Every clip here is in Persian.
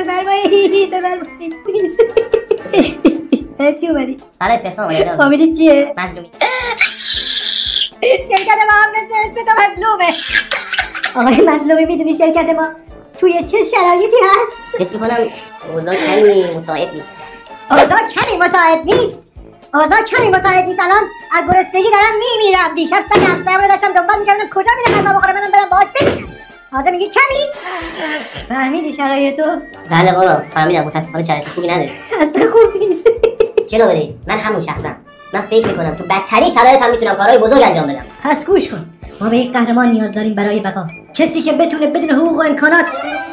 بفرمایید. چی اومدی؟ برای استخدام اومدم. فامیلی چیه؟ مظلومی. شرکت ما هم مثل اسم تو مظلومه. آقای مظلومی میدونی شرکت ما توی چه شرایطی هست؟ حس میکنم اوضاع کمی مساعد نیست. اوضاع کمی مساعد نیست. الان از گرسنگی دارم میمیرم. دیشب سگ همسرم رو داشتم دنبال میکردم کجا میره غذا بخوره منم برم باهاش ببینم. حاضر میگی کمی؟ فهمیدی شرایطو؟ بله بابا فهمیدم. متاسفانه شرایط خوبی نداری. اصلا خوب نیست. جناب رئیس من همون شخصم. من فکر میکنم تو بدترین شرایط هم میتونم کارهای بزرگ انجام بدم. پس گوش کن. ما به یک قهرمان نیاز داریم برای بقا. کسی که بتونه بدون حقوق و امکانات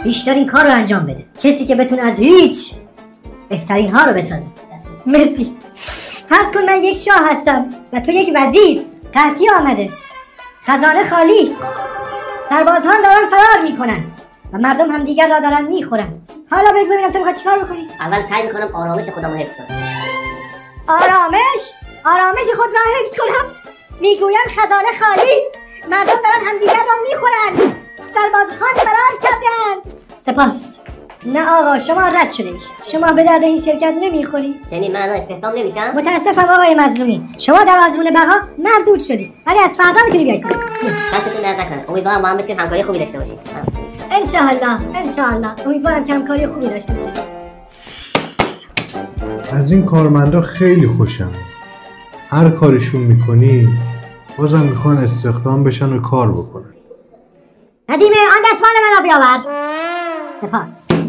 بیشترین کار رو انجام بده. کسی که بتونه از هیچ بهترین ها رو بسازه. مرسی. فرض کن من یک شاه هستم و تو یک وزیر. قحطی آمده. خزانه خالی است. سربازان دارن فرار میکنن و مردم هم دیگر را دارن میخورن. حالا بگو ببینم تو میخوای چیکار بکنی؟ اول سعی میکنم آرامش خودم رو حفظ کنم. آرامش خود را حفظ کنم؟ میگویم خزانه خالی است. مردم دارن همدیگر را میخورن. سربازان فرار کردند. سپاس. نه آقا شما رد شده ای. شما به درد این شرکت نمیخوری. یعنی من الان استخدام نمیشم؟ متاسفم آقای مظلومی. شما در آزمون بقا مردود شدی. ولی از فردا میتونی بیای. دستتون درد نکنه. امیدوارم ما هم بتونیم همکاری خوبی داشته باشیم. انشاءالله. امیدوارم که همکاری خوبی داشته باشیم. از این کارمندا خیلی خوشم. هر کارشون میکنی بازم میخوان استخدام بشن و کار بکنن. ندیمه آن دستمال منو بیاور. سپاس.